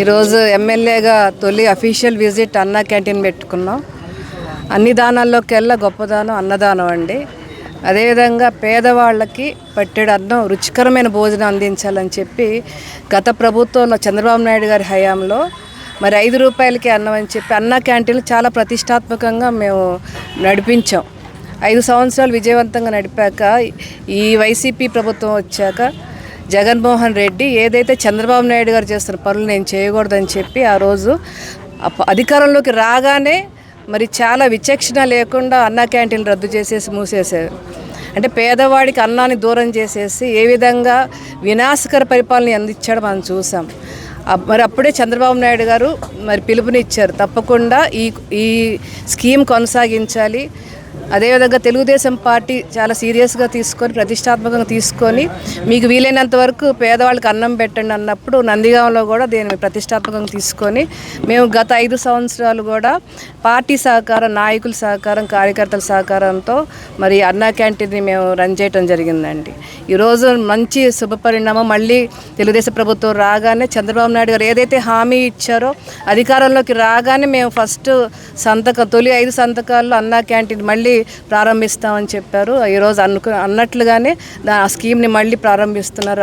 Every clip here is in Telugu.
ఈరోజు ఎమ్మెల్యేగా తొలి అఫీషియల్ విజిట్ అన్నా క్యాంటీన్ పెట్టుకున్నాం. అన్ని దానాల్లోకెల్లా గొప్పదానం అన్నదానం అండి. అదేవిధంగా పేదవాళ్ళకి పట్టెడు అన్నం రుచికరమైన భోజనం అందించాలని చెప్పి గత ప్రభుత్వంలో చంద్రబాబు నాయుడు గారి హయాంలో మరి 5 రూపాయలకి అన్నం అని చెప్పి అన్నా క్యాంటీన్లు చాలా ప్రతిష్టాత్మకంగా మేము నడిపించాం. 5 సంవత్సరాలు విజయవంతంగా నడిపాక ఈ వైసీపీ ప్రభుత్వం వచ్చాక జగన్మోహన్ రెడ్డి ఏదైతే చంద్రబాబు నాయుడు గారు చేస్తున్న పనులు నేను చేయకూడదని చెప్పి ఆ రోజు అధికారంలోకి రాగానే మరి చాలా విచక్షణ లేకుండా అన్నా క్యాంటీన్లు రద్దు చేసేసి మూసేశారు. అంటే పేదవాడికి అన్నాన్ని దూరం చేసేసి ఏ విధంగా వినాశకర పరిపాలన అందించాడో మనం చూసాం. మరి అప్పుడే చంద్రబాబు నాయుడు గారు మరి పిలుపునిచ్చారు, తప్పకుండా ఈ స్కీమ్ కొనసాగించాలి. అదేవిధంగా తెలుగుదేశం పార్టీ చాలా సీరియస్గా తీసుకొని ప్రతిష్టాత్మకంగా తీసుకొని మీకు వీలైనంత వరకు పేదవాళ్ళకి అన్నం పెట్టండి అన్నప్పుడు నందిగాంలో కూడా దీన్ని ప్రతిష్టాత్మకంగా తీసుకొని మేము గత 5 సంవత్సరాలు కూడా పార్టీ సహకారం, నాయకుల సహకారం, కార్యకర్తల సహకారంతో మరి అన్నా క్యాంటీన్ని మేము రన్ చేయడం జరిగిందండి. ఈరోజు మంచి శుభపరిణామం. మళ్ళీ తెలుగుదేశం ప్రభుత్వం రాగానే చంద్రబాబు నాయుడు గారు ఏదైతే హామీ ఇచ్చారో అధికారంలోకి రాగానే మేము ఫస్ట్ తొలి 5 సంతకాల్లో అన్నా క్యాంటీన్ మళ్ళీ ప్రారంభిస్తామని చెప్పారు. ఈరోజు అన్నట్లుగానే ఆ స్కీమ్ని మళ్ళీ ప్రారంభిస్తున్నారు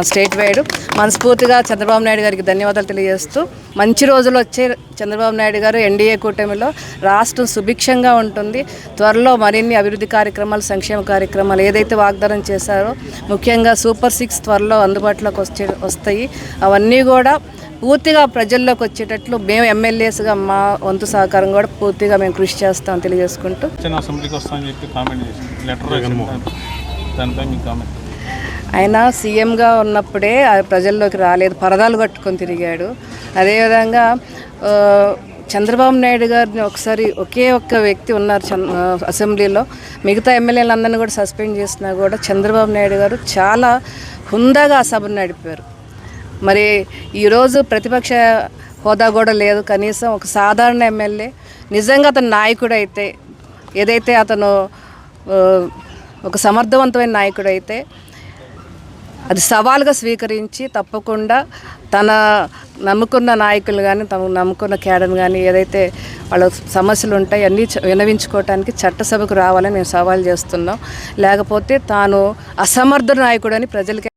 స్టేట్ వైడ్. మనస్ఫూర్తిగా చంద్రబాబు నాయుడు గారికి ధన్యవాదాలు తెలియజేస్తూ మంచి రోజులు వచ్చే చంద్రబాబు నాయుడు గారు ఎన్డీఏ కూటమిలో రాష్ట్రం సుభిక్షంగా ఉంటుంది. త్వరలో మరిన్ని అభివృద్ధి కార్యక్రమాలు, సంక్షేమ కార్యక్రమాలు ఏదైతే వాగ్దానం చేశారో ముఖ్యంగా సూపర్ 6 త్వరలో అందుబాటులోకి వస్తాయి. అవన్నీ కూడా పూర్తిగా ప్రజల్లోకి వచ్చేటట్లు మేము ఎమ్మెల్యేస్గా మా వంతు సహకారం కూడా పూర్తిగా మేము కృషి చేస్తామని తెలియజేసుకుంటూ ఆయన సీఎంగా ఉన్నప్పుడే ప్రజల్లోకి రాలేదు, పరదాలు కట్టుకొని తిరిగాడు. అదేవిధంగా చంద్రబాబు నాయుడు గారిని ఒకసారి ఒకే ఒక్క వ్యక్తి ఉన్నారు అసెంబ్లీలో, మిగతా ఎమ్మెల్యేలందరినీ కూడా సస్పెండ్ చేసినా కూడా చంద్రబాబు నాయుడు గారు చాలా హుందాగా ఆ సభను నడిపారు. మరి ఈరోజు ప్రతిపక్ష హోదా కూడా లేదు, కనీసం ఒక సాధారణ ఎమ్మెల్యే నిజంగా అతను నాయకుడు అయితే, ఏదైతే అతను ఒక సమర్థవంతమైన నాయకుడు అయితే అది సవాల్గా స్వీకరించి తప్పకుండా తన నమ్ముకున్న నాయకులు కానీ తమ నమ్ముకున్న క్యాడర్ కానీ ఏదైతే వాళ్ళ సమస్యలు ఉంటాయి అన్నీ వినవించుకోవటానికి చట్టసభకు రావాలని మేము సవాల్ చేస్తున్నాం. లేకపోతే తాను అసమర్థ నాయకుడని ప్రజలకి